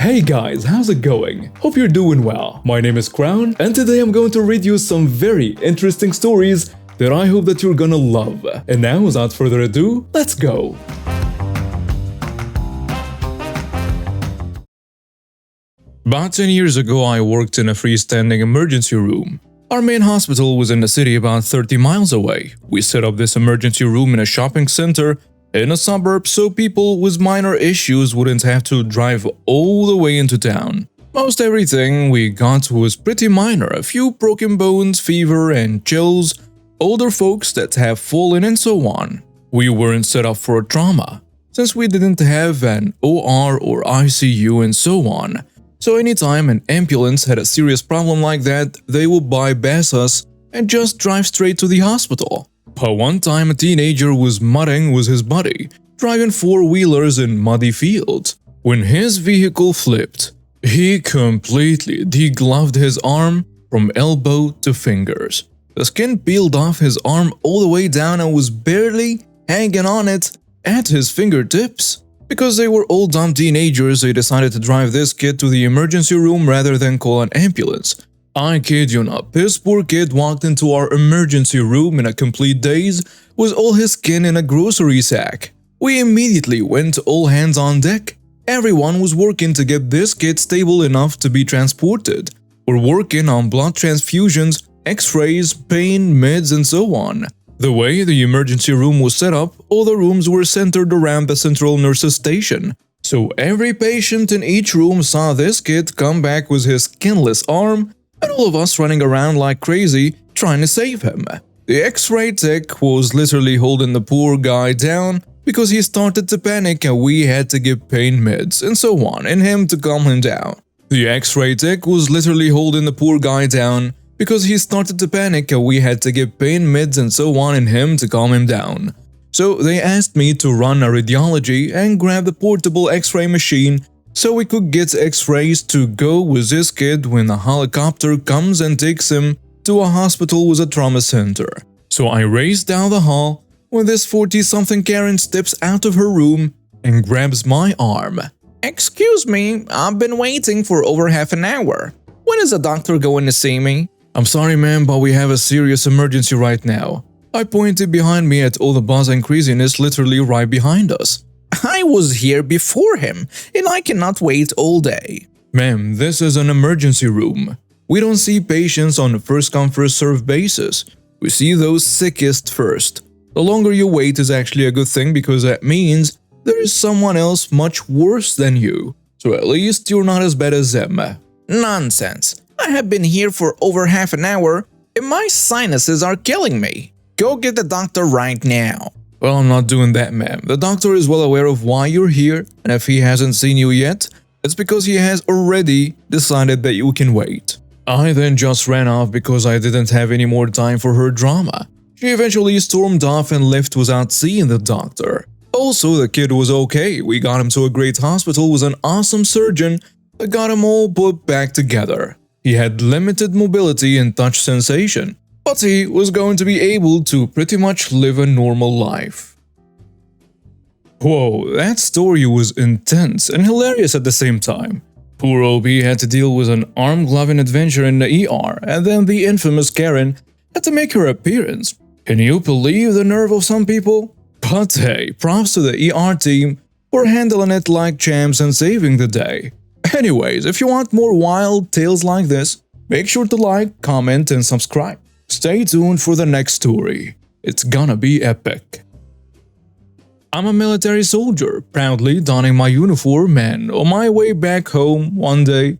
Hey guys, how's it going? Hope you're doing well. My name is Crown, and today I'm going to read you some very interesting stories that I hope that you're gonna love. And now, without further ado, let's go! About 10 years ago, I worked in a freestanding emergency room. Our main hospital was in the city about 30 miles away. We set up this emergency room in a shopping center in a suburb so people with minor issues wouldn't have to drive all the way into town. Most everything we got was pretty minor, a few broken bones, fever and chills, older folks that have fallen and so on. We weren't set up for a trauma, since we didn't have an OR or ICU and so on. So anytime an ambulance had a serious problem like that, they would bypass us and just drive straight to the hospital. But one time a teenager was mudding with his buddy, driving four-wheelers in muddy fields. When his vehicle flipped, he completely degloved his arm from elbow to fingers. The skin peeled off his arm all the way down and was barely hanging on it at his fingertips. Because they were all dumb teenagers, they decided to drive this kid to the emergency room rather than call an ambulance. I kid you not, this poor kid walked into our emergency room in a complete daze with all his skin in a grocery sack. We immediately went all hands on deck. Everyone was working to get this kid stable enough to be transported. We're working on blood transfusions, x-rays, pain, meds and so on. The way the emergency room was set up, all the rooms were centered around the central nurse's station. So every patient in each room saw this kid come back with his skinless arm and all of us running around like crazy trying to save him. The x-ray tech was literally holding the poor guy down because he started to panic and we had to give pain meds and so on and him to calm him down. The x-ray tech was literally holding the poor guy down because he started to panic and we had to give pain meds and so on and him to calm him down. So they asked me to run a radiology and grab the portable x-ray machine so we could get x-rays to go with this kid when a helicopter comes and takes him to a hospital with a trauma center. So I raced down the hall when this 40-something Karen steps out of her room and grabs my arm. "Excuse me, I've been waiting for over half an hour. When is the doctor going to see me?" "I'm sorry ma'am, but we have a serious emergency right now." I pointed behind me at all the buzz and craziness literally right behind us. "I was here before him, and I cannot wait all day." "Ma'am, this is an emergency room. We don't see patients on a first-come, first-served basis. We see those sickest first. The longer you wait is actually a good thing because that means there is someone else much worse than you. So at least you're not as bad as them." "Nonsense. I have been here for over half an hour, and my sinuses are killing me. Go get the doctor right now." "Well, I'm not doing that, ma'am. The doctor is well aware of why you're here, and if he hasn't seen you yet, it's because he has already decided that you can wait." I then just ran off because I didn't have any more time for her drama. She eventually stormed off and left without seeing the doctor. Also, the kid was okay. We got him to a great hospital with an awesome surgeon that got him all put back together. He had limited mobility and touch sensation, but he was going to be able to pretty much live a normal life. Whoa, that story was intense and hilarious at the same time. Poor OB had to deal with an arm-gloving adventure in the ER, and then the infamous Karen had to make her appearance. Can you believe the nerve of some people? But hey, props to the ER team for handling it like champs and saving the day. Anyways, if you want more wild tales like this, make sure to like, comment and subscribe. Stay tuned for the next story. It's gonna be epic. I'm a military soldier, proudly donning my uniform, and on my way back home one day,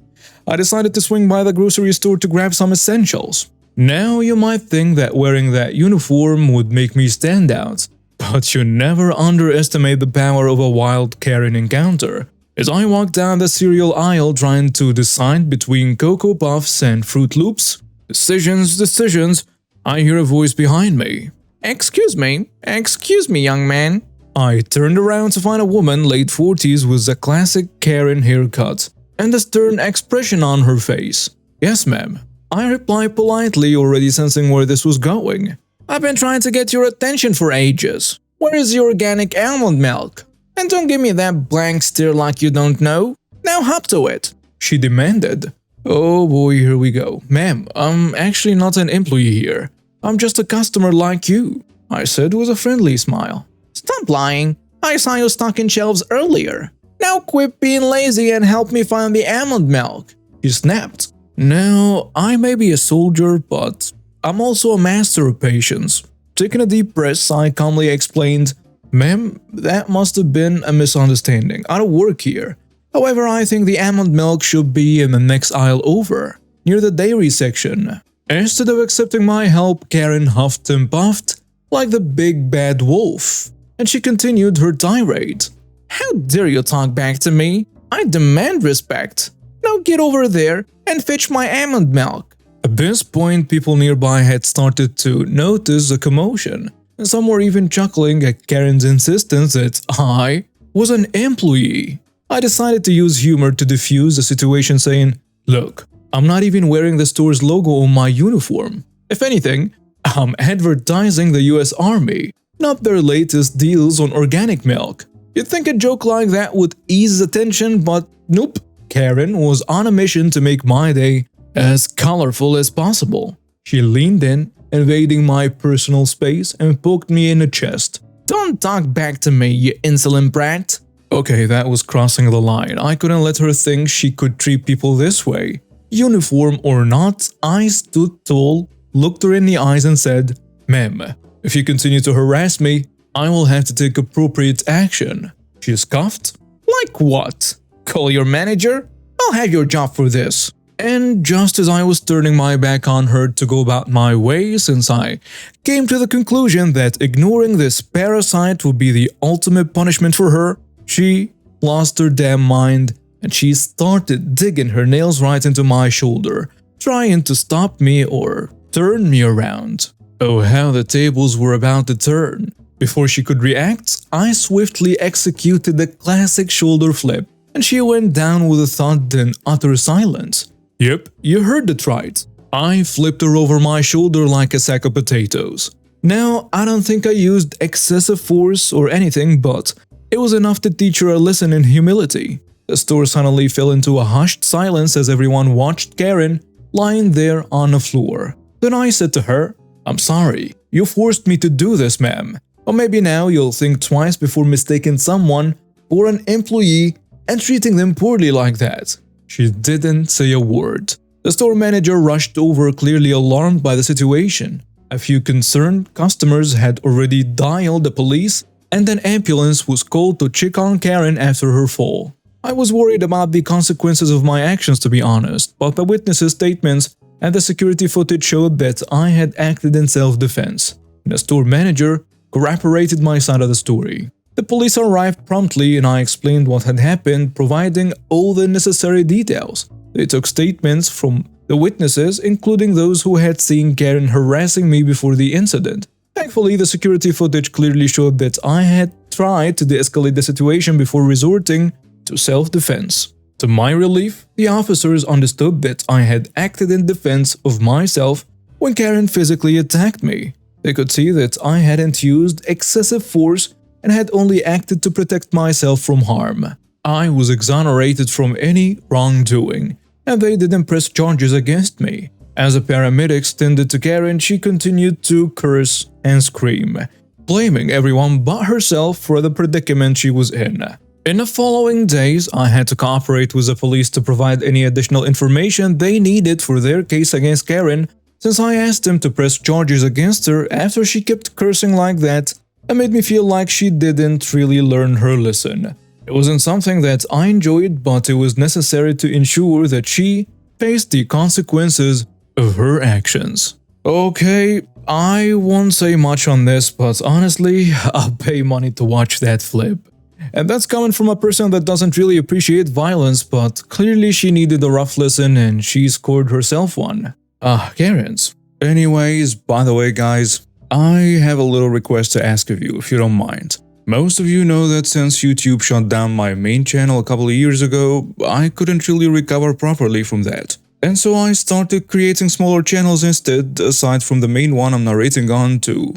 I decided to swing by the grocery store to grab some essentials. Now you might think that wearing that uniform would make me stand out, but you never underestimate the power of a wild Karen encounter. As I walk down the cereal aisle trying to decide between Cocoa Puffs and Fruit Loops, decisions, I hear a voice behind me. Excuse me, young man." I turned around to find a woman late 40s with a classic Karen haircut and a stern expression on her face. "Yes, ma'am." I replied politely, already sensing where this was going. "I've been trying to get your attention for ages. Where is your organic almond milk? And don't give me that blank stare like you don't know. Now hop to it," she demanded. Oh boy, here we go. "Ma'am, I'm actually not an employee here. I'm just a customer like you," I said with a friendly smile. "Stop lying. I saw you stocking shelves earlier. Now quit being lazy and help me find the almond milk," she snapped. Now, I may be a soldier, but I'm also a master of patience. Taking a deep breath, I calmly explained, "Ma'am, that must have been a misunderstanding. I don't work here. However, I think the almond milk should be in the next aisle over, near the dairy section." Instead of accepting my help, Karen huffed and puffed like the big bad wolf, and she continued her tirade. "How dare you talk back to me? I demand respect. Now get over there and fetch my almond milk." At this point, people nearby had started to notice a commotion, and some were even chuckling at Karen's insistence that I was an employee. I decided to use humor to defuse the situation, saying, "Look, I'm not even wearing the store's logo on my uniform. If anything, I'm advertising the US Army, not their latest deals on organic milk." You'd think a joke like that would ease attention, but nope. Karen was on a mission to make my day as colorful as possible. She leaned in, invading my personal space, and poked me in the chest. "Don't talk back to me, you insolent brat." Okay, that was crossing the line. I couldn't let her think she could treat people this way. Uniform or not, I stood tall, looked her in the eyes and said, "Ma'am, if you continue to harass me, I will have to take appropriate action." She scoffed. "Like what? Call your manager? I'll have your job for this." And just as I was turning my back on her to go about my way, since I came to the conclusion that ignoring this parasite would be the ultimate punishment for her, she lost her damn mind and she started digging her nails right into my shoulder, trying to stop me or turn me around. Oh, how the tables were about to turn. Before she could react, I swiftly executed the classic shoulder flip, and she went down with a thud and utter silence. Yep, you heard it right. I flipped her over my shoulder like a sack of potatoes. Now, I don't think I used excessive force or anything, but it was enough to teach her a lesson in humility. The store suddenly fell into a hushed silence as everyone watched Karen lying there on the floor. Then I said to her, "I'm sorry, you forced me to do this, ma'am. Or maybe now you'll think twice before mistaking someone for an employee and treating them poorly like that." She didn't say a word. The store manager rushed over, clearly alarmed by the situation. A few concerned customers had already dialed the police, and an ambulance was called to check on Karen after her fall. I was worried about the consequences of my actions, to be honest, but the witnesses' statements and the security footage showed that I had acted in self-defense. The store manager corroborated my side of the story. The police arrived promptly and I explained what had happened, providing all the necessary details. They took statements from the witnesses, including those who had seen Karen harassing me before the incident. Thankfully, the security footage clearly showed that I had tried to de-escalate the situation before resorting to self-defense. To my relief, the officers understood that I had acted in defense of myself when Karen physically attacked me. They could see that I hadn't used excessive force and had only acted to protect myself from harm. I was exonerated from any wrongdoing, and they didn't press charges against me. As the paramedics tended to Karen, she continued to curse and scream, blaming everyone but herself for the predicament she was in. In the following days, I had to cooperate with the police to provide any additional information they needed for their case against Karen, since I asked them to press charges against her after she kept cursing like that. It made me feel like she didn't really learn her lesson. It wasn't something that I enjoyed, but it was necessary to ensure that she faced the consequences of her actions. Okay, I won't say much on this, but honestly, I'll pay money to watch that flip. And that's coming from a person that doesn't really appreciate violence, but clearly she needed a rough lesson and she scored herself one. Karen's. Anyways, by the way guys, I have a little request to ask of you if you don't mind. Most of you know that since YouTube shut down my main channel a couple of years ago, I couldn't really recover properly from that. And so I started creating smaller channels instead, aside from the main one I'm narrating on to,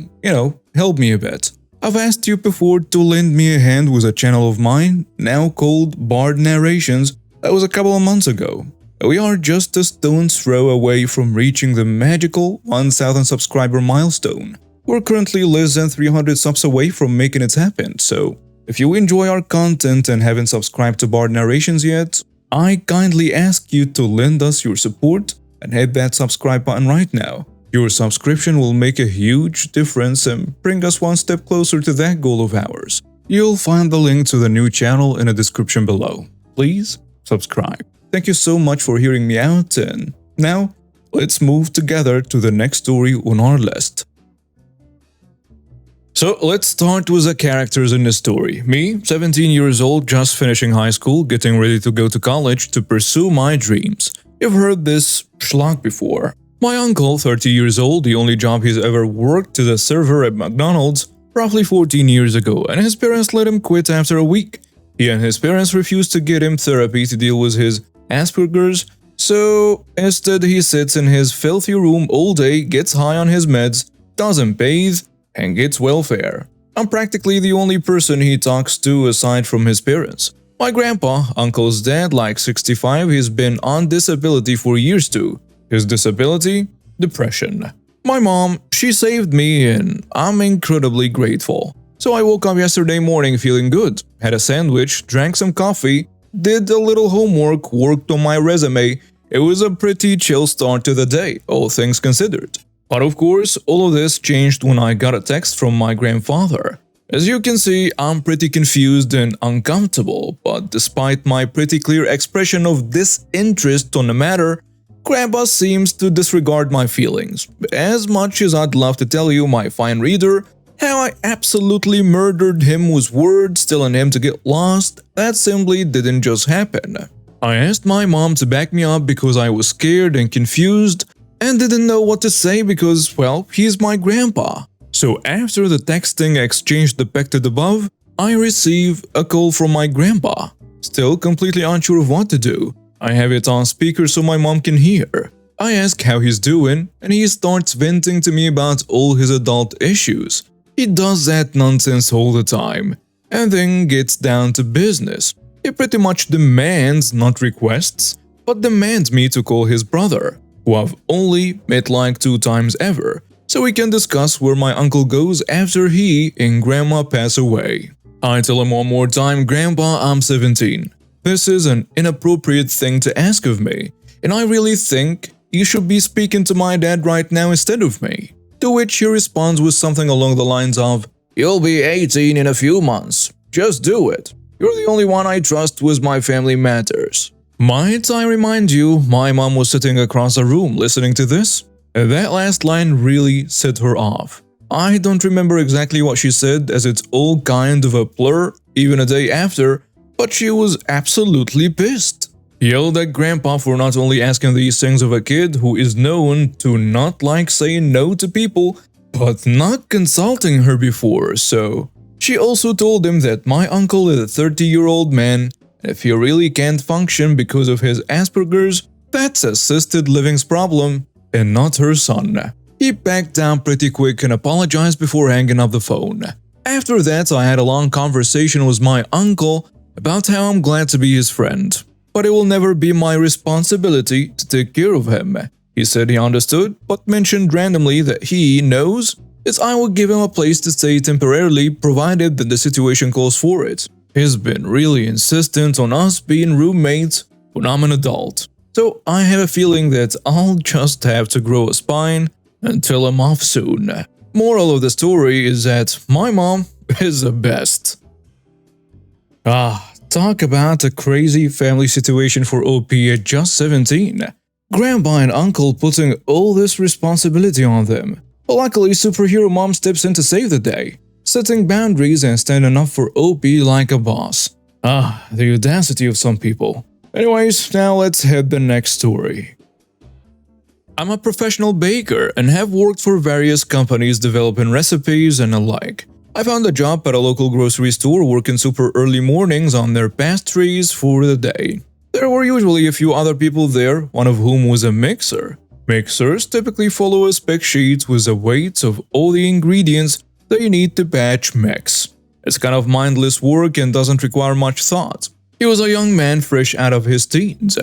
help me a bit. I've asked you before to lend me a hand with a channel of mine, now called Bard Narrations, That was a couple of months ago. We are just a stone's throw away from reaching the magical 1,000 subscriber milestone. We're currently less than 300 subs away from making it happen, so if you enjoy our content and haven't subscribed to Bard Narrations yet, I kindly ask you to lend us your support and hit that subscribe button right now. Your subscription will make a huge difference and bring us one step closer to that goal of ours. You'll find the link to the new channel in the description below. Please subscribe. Thank you so much for hearing me out, and now let's move together to the next story on our list. So let's start with the characters in the story. Me, 17 years old, just finishing high school, getting ready to go to college to pursue my dreams. You've heard this schlock before. My uncle, 30 years old, the only job he's ever worked is a server at McDonald's, roughly 14 years ago, and his parents let him quit after a week. He and his parents refused to get him therapy to deal with his Asperger's, so instead he sits in his filthy room all day, gets high on his meds, doesn't bathe, and gets welfare. I'm practically the only person he talks to aside from his parents. My grandpa, uncle's dad, like 65, he's been on disability for years too. His disability? Depression. My mom, she saved me and I'm incredibly grateful. So I woke up yesterday morning feeling good, had a sandwich, drank some coffee, did a little homework, worked on my resume. It was a pretty chill start to the day, all things considered. But of course, all of this changed when I got a text from my grandfather. As you can see, I'm pretty confused and uncomfortable, but despite my pretty clear expression of disinterest on the matter, Grandpa seems to disregard my feelings. As much as I'd love to tell you, my fine reader, how I absolutely murdered him with words, telling him to get lost, that simply didn't just happen. I asked my mom to back me up because I was scared and confused, and didn't know what to say because, well, he's my grandpa. So after the texting exchange depicted above, I receive a call from my grandpa. Still completely unsure of what to do. I have it on speaker so my mom can hear. I ask how he's doing, and he starts venting to me about all his adult issues. He does that nonsense all the time, and then gets down to business. He pretty much demands, not requests, but demands me to call his brother, who I've only met like 2 times ever, so we can discuss where my uncle goes after he and grandma pass away. I tell him one more time, Grandpa, I'm 17. This is an inappropriate thing to ask of me, and I really think you should be speaking to my dad right now instead of me. To which he responds with something along the lines of, You'll be 18 in a few months. Just do it. You're the only one I trust with my family matters. Might I remind you, my mom was sitting across the room listening to this? That last line really set her off. I don't remember exactly what she said as it's all kind of a blur even a day after, but she was absolutely pissed. Yelled at Grandpa for not only asking these things of a kid who is known to not like saying no to people, but not consulting her before, so she also told him that my uncle is a 30-year-old man. If he really can't function because of his Asperger's, that's assisted living's problem, and not her son. He backed down pretty quick and apologized before hanging up the phone. After that, I had a long conversation with my uncle about how I'm glad to be his friend, but it will never be my responsibility to take care of him. He said he understood, but mentioned randomly that he knows that I will give him a place to stay temporarily provided that the situation calls for it. He's been really insistent on us being roommates when I'm an adult, so I have a feeling that I'll just have to grow a spine until I'm off soon. Moral of the story is that my mom is the best. Talk about a crazy family situation for OP at just 17. Grandpa and uncle putting all this responsibility on them. But luckily, superhero mom steps in to save the day, setting boundaries and standing up for OP like a boss. The audacity of some people. Anyways, now let's hit the next story. I'm a professional baker and have worked for various companies developing recipes and the like. I found a job at a local grocery store working super early mornings on their pastries for the day. There were usually a few other people there, one of whom was a mixer. Mixers typically follow a spec sheet with the weights of all the ingredients that you need to batch mix. It's kind of mindless work and doesn't require much thought. He was a young man fresh out of his teens.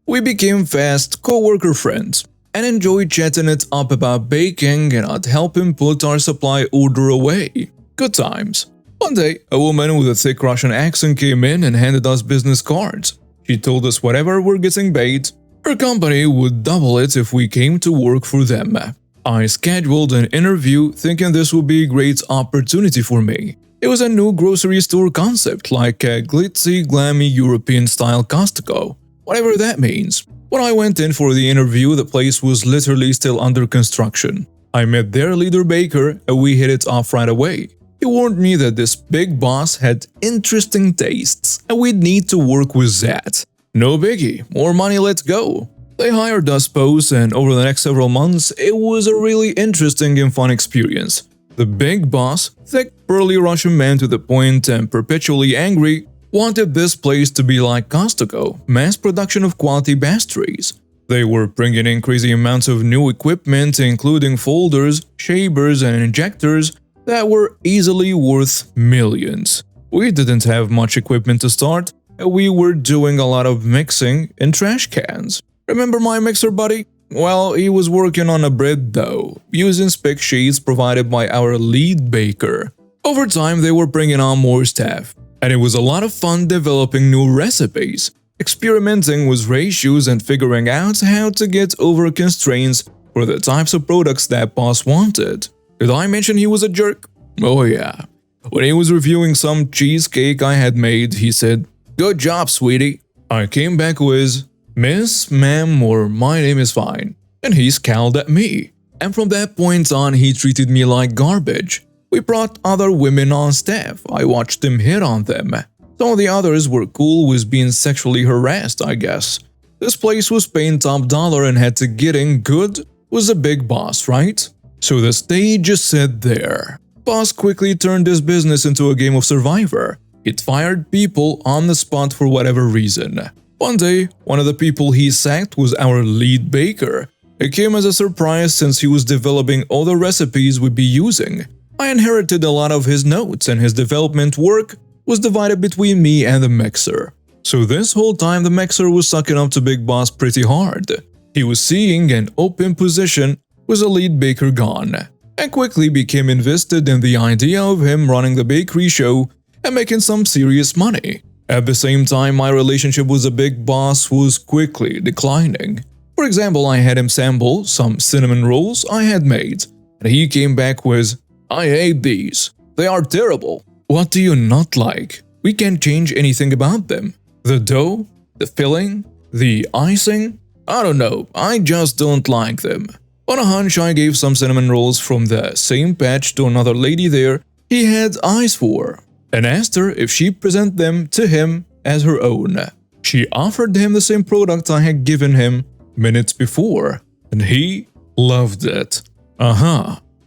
We became fast co-worker friends and enjoyed chatting it up about baking, and I'd help him put our supply order away. Good times. One day, a woman with a thick Russian accent came in and handed us business cards. She told us whatever we're getting paid, her company would double it if we came to work for them. I scheduled an interview thinking this would be a great opportunity for me. It was a new grocery store concept, like a glitzy, glammy European-style Costco, whatever that means. When I went in for the interview, the place was literally still under construction. I met their leader baker and we hit it off right away. He warned me that this big boss had interesting tastes and we'd need to work with that. No biggie, more money, let's go. They hired us both, and over the next several months, it was a really interesting and fun experience. The big boss, thick, burly Russian man to the point and perpetually angry, wanted this place to be like Costco, mass production of quality pastries. They were bringing in crazy amounts of new equipment, including folders, shavers, and injectors that were easily worth millions. We didn't have much equipment to start, and we were doing a lot of mixing in trash cans. Remember my mixer buddy? Well, he was working on a bread dough, using spec sheets provided by our lead baker. Over time, they were bringing on more staff, and it was a lot of fun developing new recipes, experimenting with ratios and figuring out how to get over constraints for the types of products that boss wanted. Did I mention he was a jerk? Oh yeah. When he was reviewing some cheesecake I had made, he said, "Good job, sweetie." I came back with, "Miss, ma'am, or my name is fine," and he scowled at me. And from that point on, he treated me like garbage. We brought other women on staff. I watched him hit on them. Some of the others were cool with being sexually harassed, I guess. This place was paying top dollar and had to get in good with the big boss, right? So the stage is set there. Boss quickly turned his business into a game of Survivor. It fired people on the spot for whatever reason. One day, one of the people he sacked was our lead baker. It came as a surprise since he was developing all the recipes we'd be using. I inherited a lot of his notes, and his development work was divided between me and the mixer. So this whole time the mixer was sucking up to Big Boss pretty hard. He was seeing an open position with a lead baker gone, and quickly became invested in the idea of him running the bakery show and making some serious money. At the same time, my relationship with the big boss was quickly declining. For example, I had him sample some cinnamon rolls I had made, and he came back with, "I hate these. They are terrible." What do you not like? We can't change anything about them. The dough? The filling? The icing? I don't know, I just don't like them. On a hunch, I gave some cinnamon rolls from the same batch to another lady there he had eyes for, and asked her if she'd present them to him as her own. She offered him the same product I had given him minutes before, and he loved it.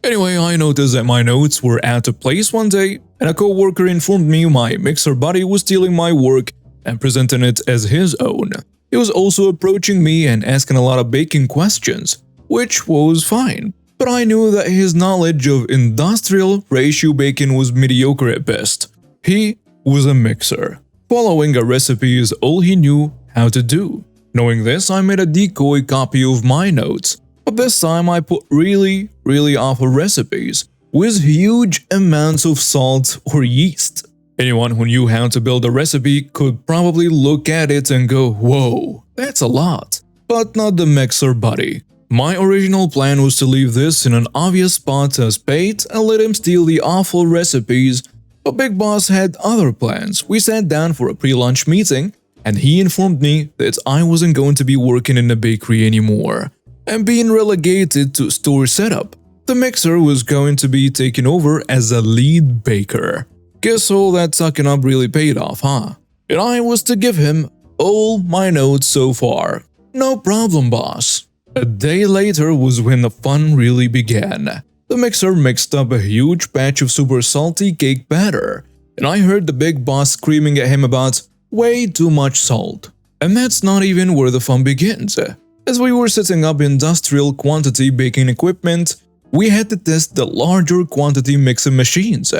Anyway, I noticed that my notes were out of place one day, and a co-worker informed me my mixer buddy was stealing my work and presenting it as his own. He was also approaching me and asking a lot of baking questions, which was fine, but I knew that his knowledge of industrial ratio baking was mediocre at best. He was a mixer. Following a recipe is all he knew how to do. Knowing this, I made a decoy copy of my notes, but this time I put really awful recipes with huge amounts of salt or yeast. Anyone who knew how to build a recipe could probably look at it and go, "Whoa, that's a lot." But not the mixer buddy. My original plan was to leave this in an obvious spot as bait and let him steal the awful recipes, but Big Boss had other plans. We sat down for a pre-lunch meeting, and he informed me that I wasn't going to be working in the bakery anymore and being relegated to store setup. The mixer was going to be taken over as a lead baker. Guess all that sucking up really paid off, huh? And I was to give him all my notes so far. No problem, boss. A day later was when the fun really began. The mixer mixed up a huge batch of super salty cake batter, and I heard the big boss screaming at him about way too much salt. And that's not even where the fun begins. As we were setting up industrial quantity baking equipment, we had to test the larger quantity mixing machines,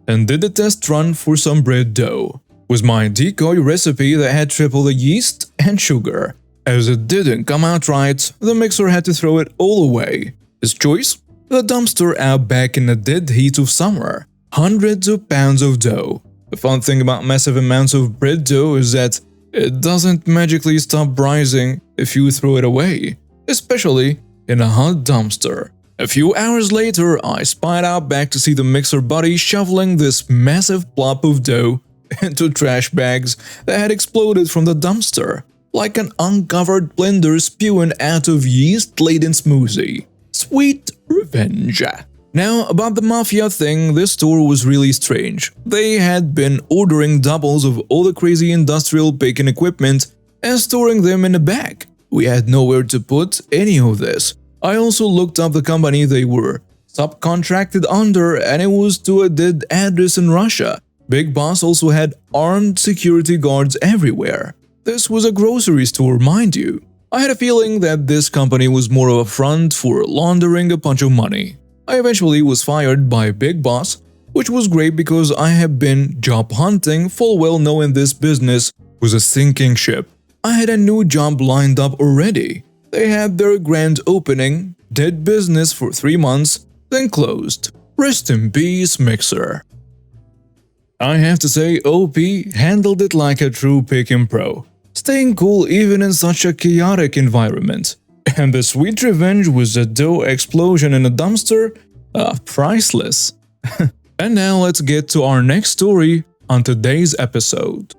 and did a test run for some bread dough. was my decoy recipe that had triple the yeast and sugar. As it didn't come out right, the mixer had to throw it all away. His choice? The dumpster out back in the dead heat of summer. Hundreds of pounds of dough. The fun thing about massive amounts of bread dough is that it doesn't magically stop rising if you throw it away, especially in a hot dumpster. A few hours later, I spied out back to see the mixer buddy shoveling this massive plop of dough into trash bags that had exploded from the dumpster, like an uncovered blender spewing out of yeast-laden smoothie. Sweet revenge. Now, about the mafia thing, this store was really strange. They had been ordering doubles of all the crazy industrial baking equipment and storing them in a bag. We had nowhere to put any of this. I also looked up the company they were subcontracted under, and it was to a dead address in Russia. Big Boss also had armed security guards everywhere. This was a grocery store, mind you. I had a feeling that this company was more of a front for laundering a bunch of money. I eventually was fired by Big Boss, which was great because I had been job hunting, full well knowing this business was a sinking ship. I had a new job lined up already. They had their grand opening, did business for 3 months, then closed. Rest in peace, Mixer. I have to say, OP handled it like a true picking pro, staying cool even in such a chaotic environment. And the sweet revenge was a dough explosion in a dumpster? Priceless. And now let's get to our next story on today's episode.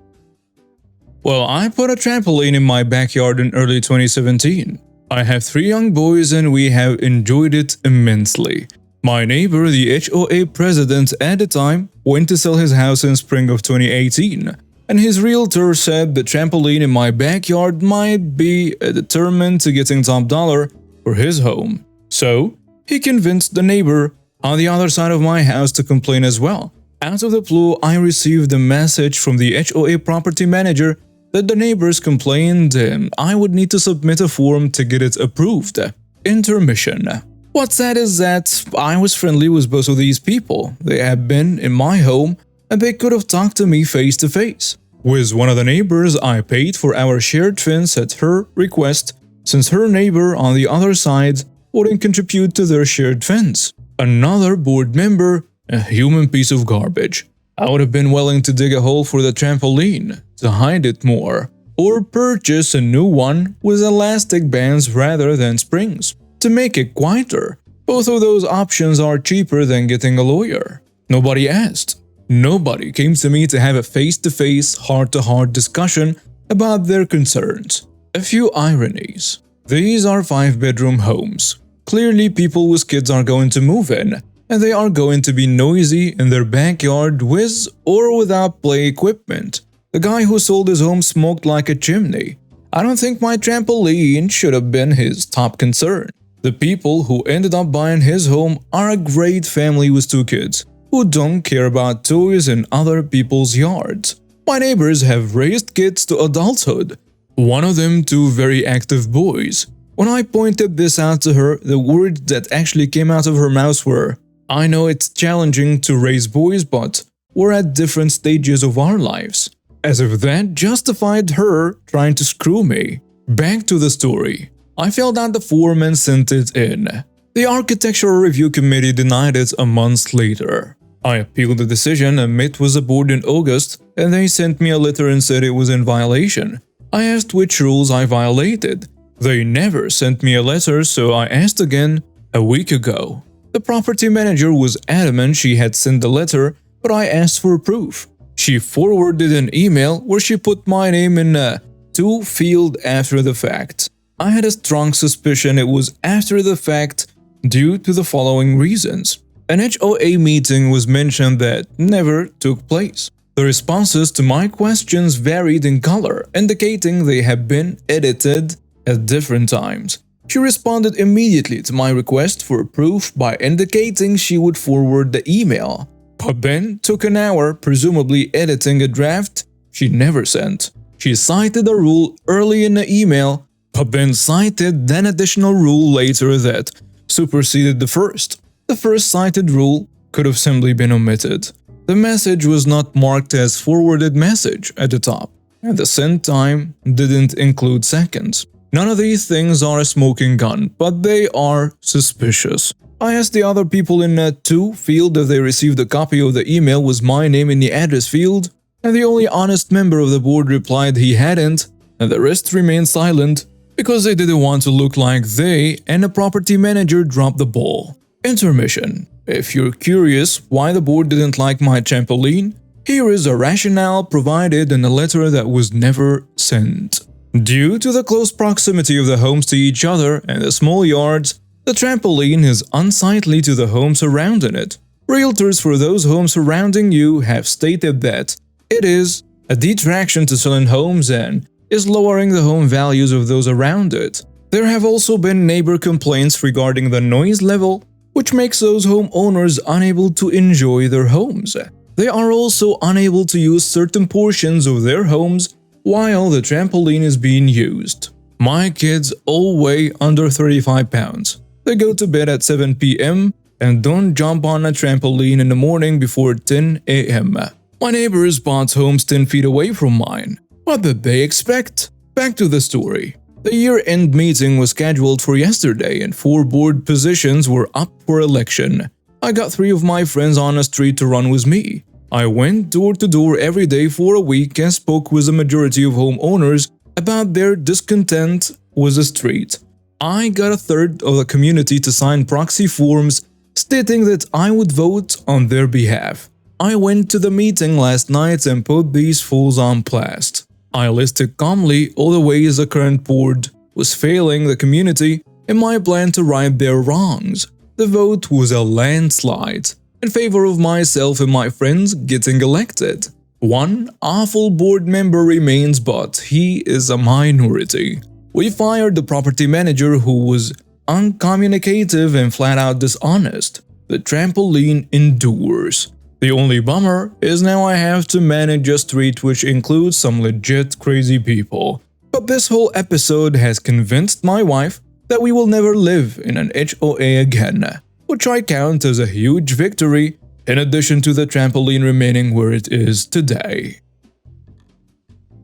Well, I put a trampoline in my backyard in early 2017. I have 3 young boys and we have enjoyed it immensely. My neighbor, the HOA president at the time, went to sell his house in spring of 2018. And his realtor said the trampoline in my backyard might be a determinant to getting top dollar for his home. So, he convinced the neighbor on the other side of my house to complain as well. Out of the blue, I received a message from the HOA property manager that the neighbors complained and I would need to submit a form to get it approved. Intermission. What's sad is that I was friendly with both of these people. They had been in my home and they could have talked to me face to face. With one of the neighbors, I paid for our shared fence at her request, since her neighbor on the other side wouldn't contribute to their shared fence. Another board member, a human piece of garbage. I would have been willing to dig a hole for the trampoline to hide it more, or purchase a new one with elastic bands rather than springs to make it quieter. Both of those options are cheaper than getting a lawyer. Nobody asked. Nobody came to me to have a face-to-face, heart-to-heart discussion about their concerns. A few ironies. These are 5-bedroom homes. Clearly people with kids are going to move in, and they are going to be noisy in their backyard with or without play equipment. The guy who sold his home smoked like a chimney. I don't think my trampoline should have been his top concern. The people who ended up buying his home are a great family with 2 kids who don't care about toys in other people's yards. My neighbors have raised kids to adulthood, one of them 2 very active boys. When I pointed this out to her, the words that actually came out of her mouth were, "I know it's challenging to raise boys, but we're at different stages of our lives." As if that justified her trying to screw me. Back to the story. I filled out the form and sent it in. The Architectural Review Committee denied it a month later. I appealed the decision and met with the board in August, and they sent me a letter and said it was in violation. I asked which rules I violated. They never sent me a letter, so I asked again a week ago. The property manager was adamant she had sent the letter, but I asked for proof. She forwarded an email where she put my name in a to field after the fact. I had a strong suspicion it was after the fact due to the following reasons. An HOA meeting was mentioned that never took place. The responses to my questions varied in color, indicating they had been edited at different times. She responded immediately to my request for proof by indicating she would forward the email, but then took an hour, presumably editing a draft she never sent. She cited a rule early in the email, but then cited an additional rule later that superseded the first. The first cited rule could have simply been omitted. The message was not marked as forwarded message at the top, and the send time didn't include seconds. None of these things are a smoking gun, but they are suspicious. I asked the other people in that 2 field if they received a copy of the email with my name in the address field, and the only honest member of the board replied he hadn't, and the rest remained silent because they didn't want to look like they and the property manager dropped the ball. Intermission. If you're curious why the board didn't like my trampoline, here is a rationale provided in a letter that was never sent. Due to the close proximity of the homes to each other and the small yards, the trampoline is unsightly to the homes surrounding it. Realtors for those homes surrounding you have stated that it is a detraction to selling homes and is lowering the home values of those around it. There have also been neighbor complaints regarding the noise level, which makes those homeowners unable to enjoy their homes. They are also unable to use certain portions of their homes while the trampoline is being used. My kids all weigh under 35 pounds. They go to bed at 7 p.m. and don't jump on a trampoline in the morning before 10 a.m. My neighbors bought homes 10 feet away from mine. What did they expect? Back to the story. The year-end meeting was scheduled for yesterday and 4 board positions were up for election. I got 3 of my friends on the street to run with me. I went door to door every day for a week and spoke with the majority of homeowners about their discontent with the street. I got a third of the community to sign proxy forms stating that I would vote on their behalf. I went to the meeting last night and put these fools on blast. I listed calmly all the ways the current board was failing the community and my plan to right their wrongs. The vote was a landslide in favor of myself and my friends getting elected. One awful board member remains, but he is a minority. We fired the property manager who was uncommunicative and flat-out dishonest. The trampoline endures. The only bummer is now I have to manage a street which includes some legit crazy people. But this whole episode has convinced my wife that we will never live in an HOA again, which I count as a huge victory in addition to the trampoline remaining where it is today.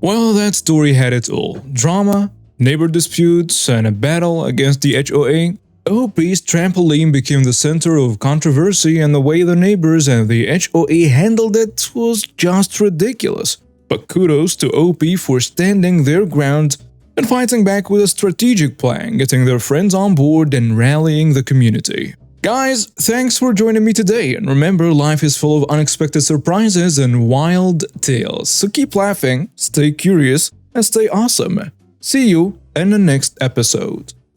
Well, that story had it all. Drama, neighbor disputes, and a battle against the HOA. OP's trampoline became the center of controversy, and the way the neighbors and the HOA handled it was just ridiculous. But kudos to OP for standing their ground and fighting back with a strategic plan, getting their friends on board and rallying the community. Guys, thanks for joining me today, and remember, life is full of unexpected surprises and wild tales. So keep laughing, stay curious, and stay awesome. See you in the next episode.